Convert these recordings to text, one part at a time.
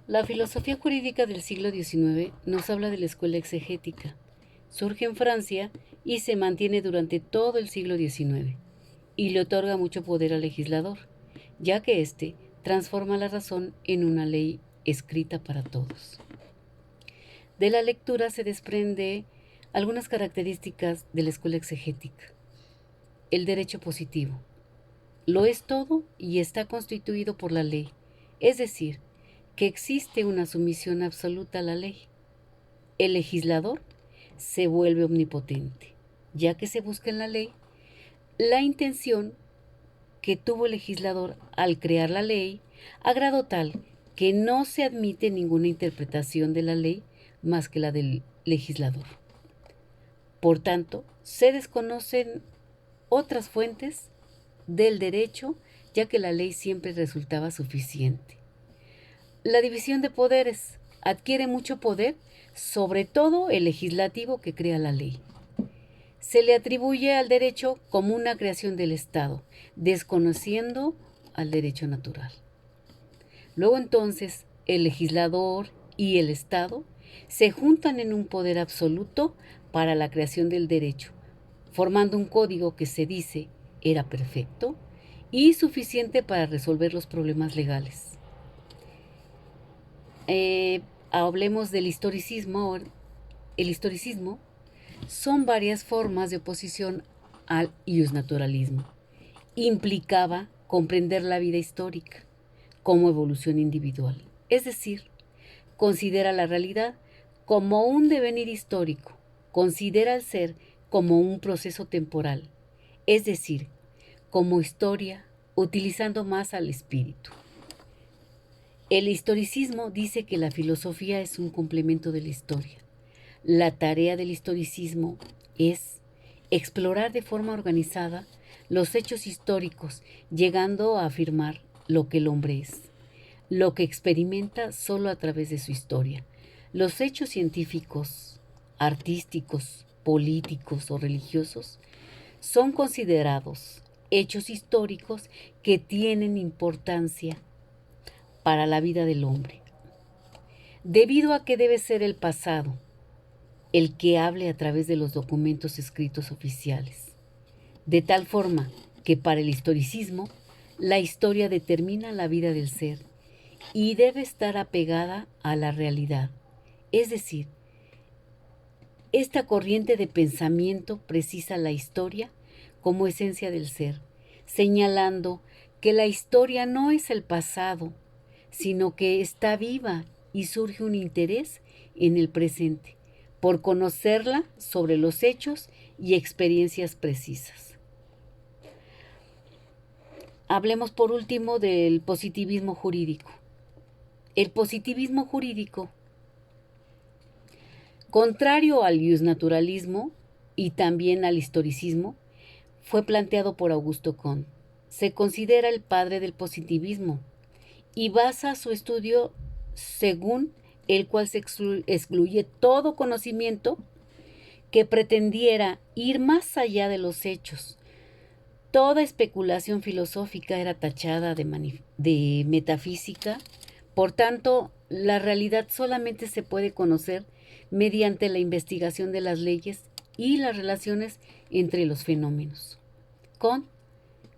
La filosofía jurídica del siglo XIX nos habla de la escuela exegética. Surge en Francia y se mantiene durante todo el siglo XIX y le otorga mucho poder al legislador, ya que éste transforma la razón en una ley escrita para todos. De la lectura se desprende algunas características de la escuela exegética. El derecho positivo. Lo es todo y está constituido por la ley, es decir, que existe una sumisión absoluta a la ley. El legislador se vuelve omnipotente, ya que se busca en la ley la intención que tuvo el legislador al crear la ley a grado tal que no se admite ninguna interpretación de la ley más que la del legislador. Por tanto, se desconocen otras fuentes del derecho, ya que la ley siempre resultaba suficiente. La división de poderes adquiere mucho poder, sobre todo el legislativo que crea la ley. Se le atribuye al derecho como una creación del Estado, desconociendo al derecho natural. Luego entonces, el legislador y el Estado se juntan en un poder absoluto para la creación del derecho, formando un código que se dice era perfecto y suficiente para resolver los problemas legales. Hablemos del historicismo. El historicismo son varias formas de oposición al iusnaturalismo. Implicaba comprender la vida histórica como evolución individual, es decir, considera la realidad como un devenir histórico, considera al ser como un proceso temporal, es decir, como historia, utilizando más al espíritu. El historicismo dice que la filosofía es un complemento de la historia. La tarea del historicismo es explorar de forma organizada los hechos históricos, llegando a afirmar lo que el hombre es, lo que experimenta solo a través de su historia. Los hechos científicos, artísticos, políticos o religiosos son considerados hechos históricos que tienen importancia para la vida del hombre, debido a que debe ser el pasado el que hable a través de los documentos escritos oficiales, de tal forma que para el historicismo la historia determina la vida del ser y debe estar apegada a la realidad, es decir, esta corriente de pensamiento precisa la historia como esencia del ser, señalando que la historia no es el pasado, sino que está viva y surge un interés en el presente, por conocerla sobre los hechos y experiencias precisas. Hablemos por último del positivismo jurídico. El positivismo jurídico, contrario al iusnaturalismo y también al historicismo, fue planteado por Augusto Comte. Se considera el padre del positivismo y basa su estudio según el cual se excluye todo conocimiento que pretendiera ir más allá de los hechos. Toda especulación filosófica era tachada de metafísica, por tanto, la realidad solamente se puede conocer mediante la investigación de las leyes y las relaciones entre los fenómenos. Comte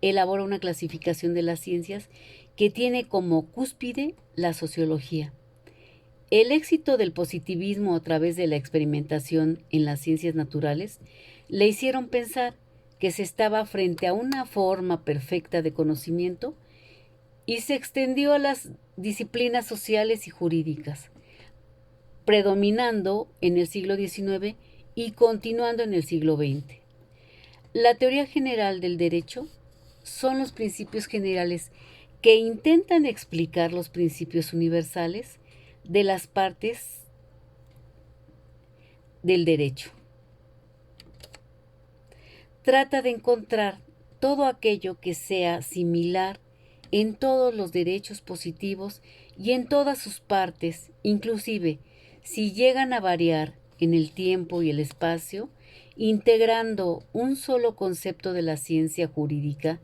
elabora una clasificación de las ciencias que tiene como cúspide la sociología. El éxito del positivismo a través de la experimentación en las ciencias naturales le hicieron pensar que se estaba frente a una forma perfecta de conocimiento y se extendió a las disciplinas sociales y jurídicas, predominando en el siglo XIX y continuando en el siglo XX. La teoría general del derecho son los principios generales que intentan explicar los principios universales de las partes del derecho. Trata de encontrar todo aquello que sea similar en todos los derechos positivos y en todas sus partes, inclusive si llegan a variar en el tiempo y el espacio, integrando un solo concepto de la ciencia jurídica,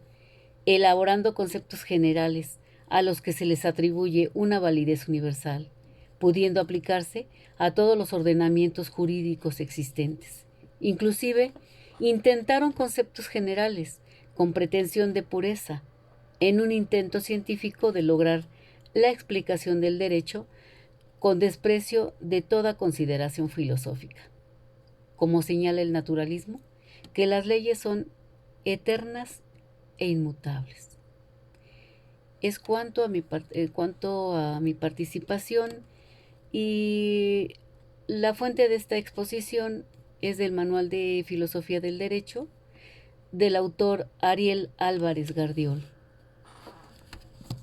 elaborando conceptos generales a los que se les atribuye una validez universal. pudiendo aplicarse a todos los ordenamientos jurídicos existentes. Inclusive, intentaron conceptos generales, con pretensión de pureza, en un intento científico de lograr la explicación del derecho con desprecio de toda consideración filosófica. Como señala el naturalismo, que las leyes son eternas e inmutables. Es cuanto a mi participación, y la fuente de esta exposición es del Manual de Filosofía del Derecho del autor Ariel Álvarez Gardiol.